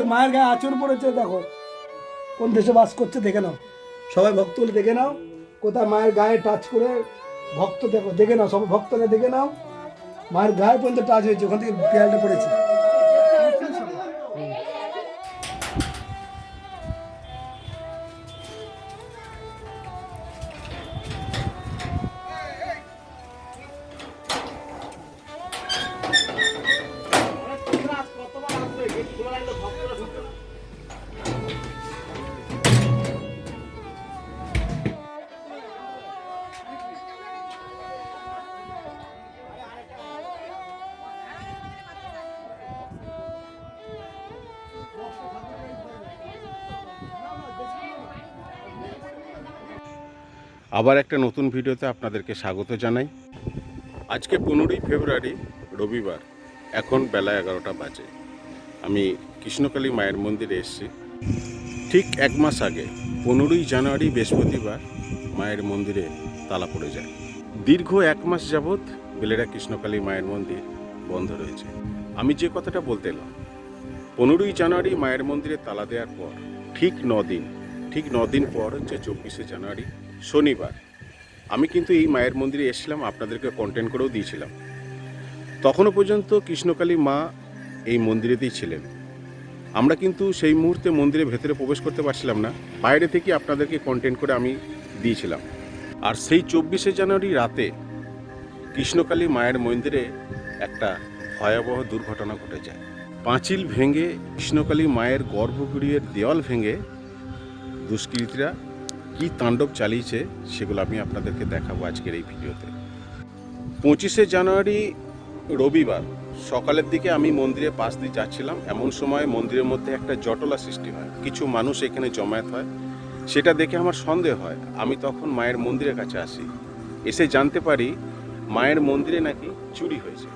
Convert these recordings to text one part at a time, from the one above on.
মায়ের গায়ে আঁচড় পড়েছে, দেখো কোন দেশে বাস করছে দেখে নাও। সবাই ভক্তগুলো দেখে নাও কোথায় মায়ের গায়ে টাচ করে। ভক্ত দেখো, দেখে নাও, সব ভক্তরা দেখে নাও। মায়ের গায়ে পর্যন্ত টাচ হয়েছে, ওখান থেকে দেয়ালটা পড়েছে। আবার একটা নতুন ভিডিওতে আপনাদেরকে স্বাগত জানাই। আজকে 15ই ফেব্রুয়ারি রবিবার, এখন বেলা 11টা বাজে। আমি কৃষ্ণকালী মায়ের মন্দিরে এসেছি। ঠিক এক মাস আগে 15ই জানুয়ারি বৃহস্পতিবার মায়ের মন্দিরে তালা পড়ে যায়। দীর্ঘ এক মাস যাবৎ বেলেরা কৃষ্ণকালী মায়ের মন্দির বন্ধ রয়েছে। আমি যে কথাটা বলতে এলাম, 15ই জানুয়ারি মায়ের মন্দিরে তালা দেওয়ার পর ঠিক 9 দিন পর হচ্ছে 24শে জানুয়ারি শনিবার, আমি কিন্তু এই মায়ের মন্দিরে এসেছিলাম, আপনাদেরকে কন্টেন্ট করেও দিয়েছিলাম। তখনও পর্যন্ত কৃষ্ণকালী মা এই মন্দিরেতেই ছিলেন। আমরা কিন্তু সেই মুহূর্তে মন্দিরের ভেতরে প্রবেশ করতে পারছিলাম না, বাইরে থেকে আপনাদেরকে কন্টেন্ট করে আমি দিয়েছিলাম। আর সেই 24শে জানুয়ারি রাতে কৃষ্ণকালী মায়ের মন্দিরে একটা ভয়াবহ দুর্ঘটনা ঘটে যায়। পাঁচিল ভেঙে কৃষ্ণকালী মায়ের গর্ভগৃহের দেওয়াল ভেঙে দুষ্কৃতীরা কি তাণ্ডব চালিয়েছে সেগুলো আমি আপনাদেরকে দেখাবো আজকের এই ভিডিওতে। 25শে জানুয়ারি রবিবার সকালের দিকে আমি মন্দিরের পাশ দিয়ে যাচ্ছিলাম। এমন সময় মন্দিরের মধ্যে একটা জটলা সৃষ্টি হয়, কিছু মানুষ এখানে জমায়েত হয়। সেটা দেখে আমার সন্দেহ হয়। আমি তখন মায়ের মন্দিরের কাছে আসি, এসে জানতে পারি মায়ের মন্দিরে নাকি চুরি হয়েছে।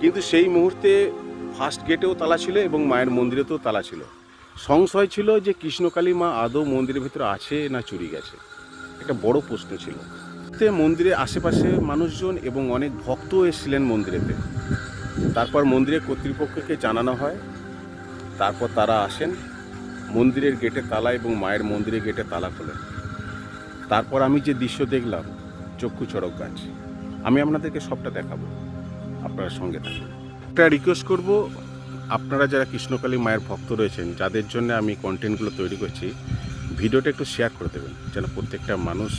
কিন্তু সেই মুহূর্তে ফার্স্ট গেটেও তালা ছিল এবং মায়ের মন্দিরেতেও তালা ছিল। সংশয় ছিল যে কৃষ্ণকালী মা আদৌ মন্দিরের ভিতরে আছে না চুরি গেছে, একটা বড় প্রশ্ন ছিল। মন্দিরের আশেপাশে মানুষজন এবং অনেক ভক্তও এসেছিলেন মন্দিরেতে। তারপর মন্দিরের কর্তৃপক্ষকে জানানো হয়, তারপর তারা আসেন, মন্দিরের গেটে তালা এবং মায়ের মন্দিরের গেটে তালা খোলেন। তারপর আমি যে দৃশ্য দেখলাম, চক্ষু চড়ক গাছ। আমি আপনাদেরকে সবটা দেখাবো, আপনারা সঙ্গে থাকুন। একটা রিকোয়েস্ট করব, আপনারা যারা কৃষ্ণকালী মায়ের ভক্ত রয়েছেন, যাদের জন্য আমি কন্টেন্টগুলো তৈরি করছি, ভিডিওটা একটু শেয়ার করে দেবেন যেন প্রত্যেকটা মানুষ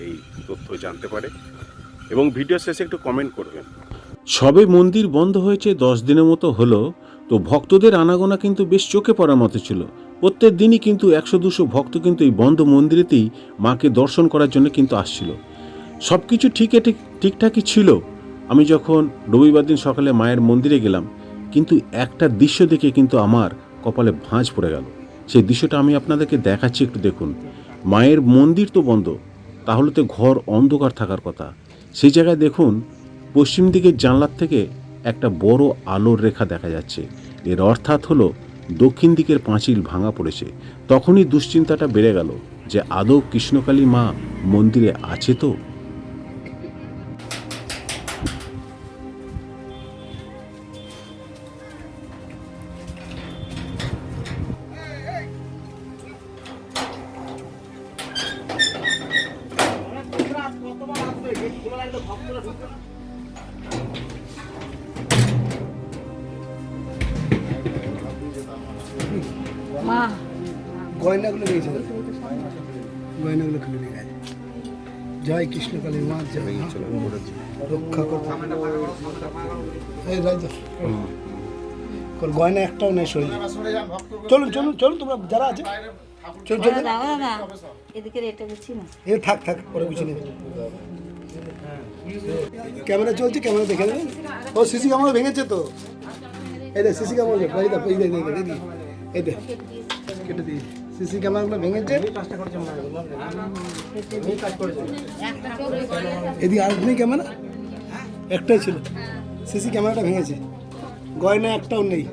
এই তথ্য জানতে পারে, এবং ভিডিও শেষে একটু কমেন্ট করবেন। সবে মন্দির বন্ধ হয়েছে 10 দিনের মতো হলো, তো ভক্তদের আনাগোনা কিন্তু বেশ চোখে পড়ার মতো ছিল। প্রত্যেক দিনই কিন্তু 100-200 ভক্ত কিন্তু এই বন্ধ মন্দিরেতেই মাকে দর্শন করার জন্য কিন্তু আসছিল। সব কিছু ঠিকঠাকই ছিল। আমি যখন রবিবার দিন সকালে মায়ের মন্দিরে গেলাম, কিন্তু একটা দৃশ্য দেখে কিন্তু আমার কপালে ভাঁজ পড়ে গেল। সেই দৃশ্যটা আমি আপনাদেরকে দেখাচ্ছি, একটু দেখুন। মায়ের মন্দির তো বন্ধ, তাহলে তো ঘর অন্ধকার থাকার কথা। সেই জায়গায় দেখুন, পশ্চিম দিকের জানলার থেকে একটা বড় আলোর রেখা দেখা যাচ্ছে। এর অর্থাৎ হলো দক্ষিণ দিকের পাঁচিল ভাঙা পড়েছে। তখনই দুশ্চিন্তাটা বেড়ে গেল যে আদৌ কৃষ্ণকালী মা মন্দিরে আছে তো। গয়নাগুলো নিয়েছে, গয়নাগুলো খুলে নিয়ে গেছে। জয় কৃষ্ণকালী মা, জয় রক্ষা কর। গয়না একটাও নেই শরীরে। চলুন চলুন চলুন, তোমরা যারা আছে চলুন চলুন। এ থাক থাক, পরে গুছিয়ে নেবে। ক্যামেরা চলছে, ক্যামেরা দেখে নেবেন। ও সিসি ক্যামেরা ভেঙেছে তো, এই দেখ সিসি ক্যামেরা, এই দেখ কেটে দিই। সিসি ক্যামেরাগুলো ভেঙেছে। এদিকে আর নেই ক্যামেরা, একটাই ছিল। সিসি ক্যামেরাটা ভেঙেছে, গয়না একটাও নেই।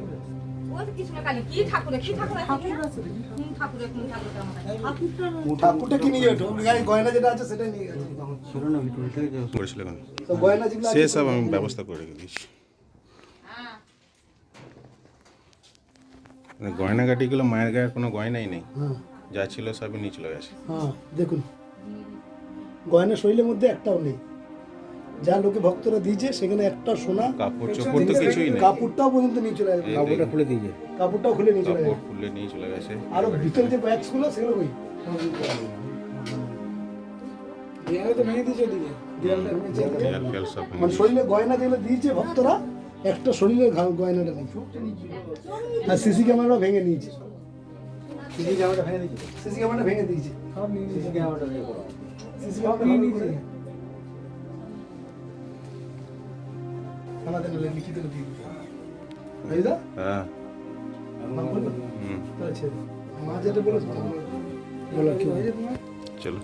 ঠাকুরটা কি নিয়ে যেত, গয়না যেটা আছে সেটাই নিয়ে গেছে। গয়না যেগুলো সেসব আমি ব্যবস্থা করে রেখে দিয়েছি। মানে গয়নাগাটিগুলো মায়ের গায়ে কোনো গয়নাই নেই, হ্যাঁ যা ছিল সবই নিয়ে চলে গেছে। হ্যাঁ দেখুন, গয়না শরীরের মধ্যে একটাও নেই। যা লোকে ভক্তরা দিয়েছে সেখানে একটা সোনা কাপড় চোপড় তো কিছুই নেই। কাপড়টাও পর্যন্ত নিয়ে চলে গেছে। কাপড়টা খুলে দিয়েছে। কাপড়টাও খুলে নিয়ে চলে কাপড় গেছে। খুলে নিয়ে চলে গেছে। আর ভিতরে যে ব্যাগসগুলো সেগুলো কই? দেয়ালটা ভেঙেছে। দেয়াল ফেয়াল সব ভেঙে মানে শরীরে গয়না যেগুলো দিয়েছে ভক্তরা, একটা শরীরের গয়নাটা নেই। আর সিসি ক্যামেরাও ভেঙে নিয়েছে। সিসি ক্যামেরাটা ভেঙে দিয়েছে। সিসি ক্যামেরাটা ভেঙে দিয়েছে। সিসি ক্যামেরাটা ভেঙে দিয়েছে। আমাদের লিখিত দিয়ে দিয়েছে। বুঝলা? হ্যাঁ। আচ্ছা, মা যেটা বলেছে বলো কি হয়েছে তোমার? চলো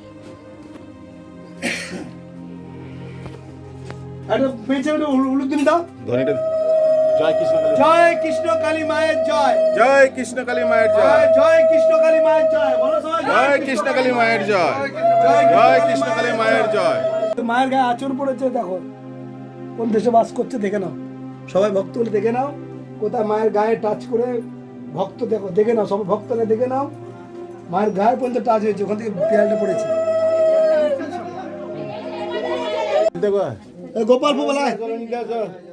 আরে পেছনে একটা উলুদিন দাও। ধনীটা জয় কৃষ্ণ কালী। জয় কৃষ্ণ কালী মায়ের জয়। জয় কৃষ্ণ কালী মায়ের জয়। জয় কৃষ্ণ কালী মায়ের জয়। বলো সবাই জয় কৃষ্ণ কালী মায়ের জয়। জয় কৃষ্ণ কালী মায়ের জয়। মায়ের গায়ে আঁচড় পড়েছে, দেখো কোন দেশে বাস করছে দেখে নাও। সবাই ভক্তগুলো দেখে নাও, কোথায় মায়ের গায়ে টাচ করে ভক্ত দেখো, দেখে নাও সবাই ভক্তরা দেখে নাও। মায়ের গায়ে পর্যন্ত টাচ হয়েছে, ওখান থেকে পেয়ালটা পড়েছে। দেখো গোপালপুর বলায়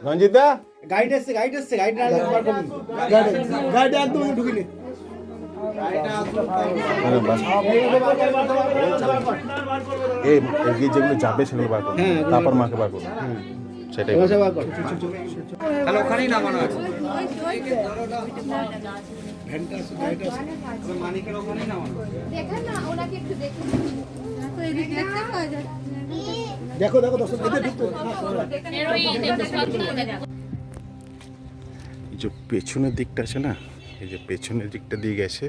রঞ্জিত দা গাইড আসছে গাইড একদম ঢুকিনি। এই যেগুলো যাবে সেগুলো বার করো, তারপর মাকে বার করো। সেটাই তাহলে ওখানেই নামানো আছে। মানিকের ওখানেই নামানো। দেখো দেখো দর্শক, এদের ঢুকতে এই যে পেছনের দিকটা আছে না, এই যে পেছনের দিকটা দিয়ে গেছে,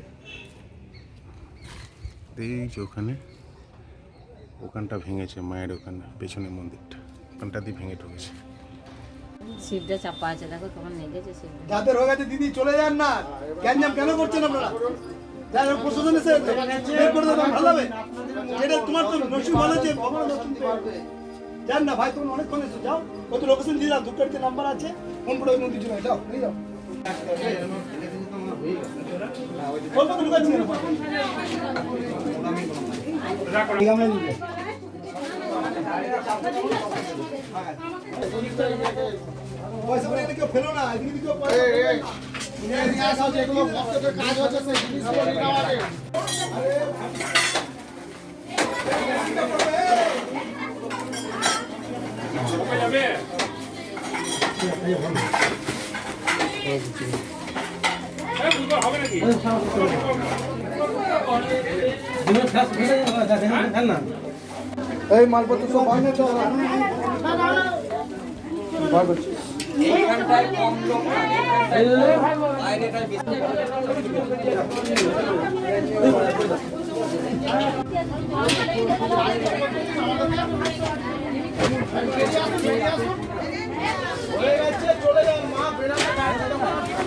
এই যে ওখানটা ভেঙেছে মায়ের, ওখানে পেছনের মন্দিরটা ওখানটা দিয়ে ভেঙে ঢুকেছে। শিবটা চাপা আছে, দেখো তোমার নেগেছে শিবটা। যাদের হয়ে গেছে দিদি চলে যান না, গ্যাঞ্জাম কেন করছেন আপনারা? যারা প্রশাসন এসে বের করে দেবেন ভালো হবে। যেটা তোমার তো নসিব ভালো যে ভগবান যান না ভাই, তুমি অনেকক্ষণ এসে যাও, কত লোকেশন দিয়ে দাও, দুটোতে নাম্বার আছে, ফোন করে ওই মন্দির চলে যাও, নিয়ে যাও। কত ঢুকাচ্ছি না পয়সা করে কেউ ফেলো না, এদিকে কেউ কাজ হচ্ছে। এই মালপত্র সব হয় না তো এইখানটায় কম লোক না, বাইরেটায় বেশি। চলে যান মা, বেড়াতে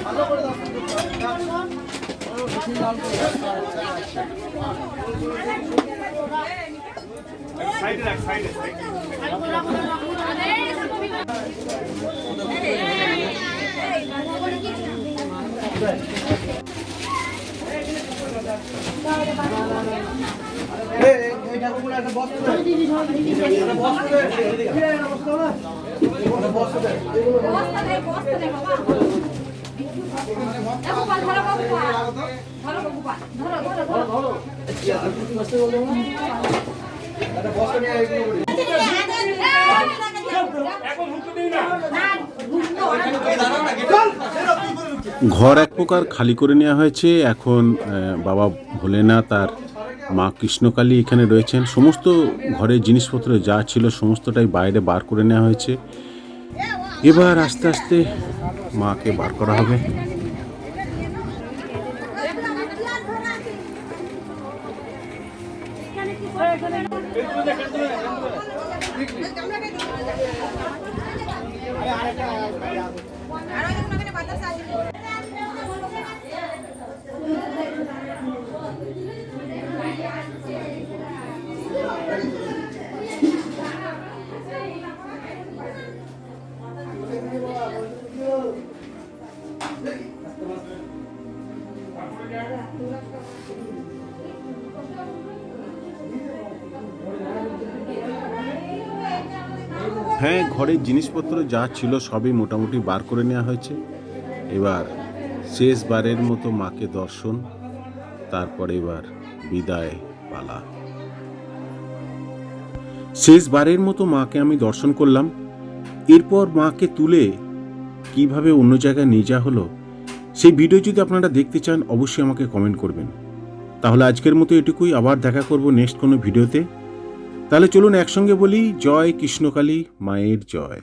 ভালো করে দাও। সাইডে রাখ, সাইডে এই ঠাকুর একটা বস্তা দেয়, একটা বস্তা দেয়, একটা বস্তা না, একটা বস্তা দেয়। একটা বস্তা নিয়ে এগুলো করি। ঘর এক প্রকার খালি করে নেওয়া হয়েছে। এখন বাবা ভোলেনাথ আর মা কৃষ্ণকালী এখানে রয়েছেন। সমস্ত ঘরের জিনিসপত্র যা ছিল সমস্তটাই বাইরে বার করে নেওয়া হয়েছে। এবার আস্তে আস্তে মাকে বার করা হবে। হ্যাঁ, ঘরের জিনিসপত্র যা ছিল সবই মোটামুটি বার করে নেওয়া হয়েছে। এবার শেষবারের মতো মাকে দর্শন, তারপর এবার বিদায় পালা। শেষবারের মতো মাকে আমি দর্শন করলাম। এরপর মাকে তুলে কিভাবে অন্য জায়গায় নিয়ে যাওয়া হলো, সেই ভিডিও যদি আপনারা দেখতে চান অবশ্যই আমাকে কমেন্ট করবেন। তাহলে আজকের মতো এটুকুই, আবার দেখা করব নেক্সট কোনো ভিডিওতে। তাহলে চলুন একসঙ্গে বলি, জয় কৃষ্ণকালী মায়ের জয়।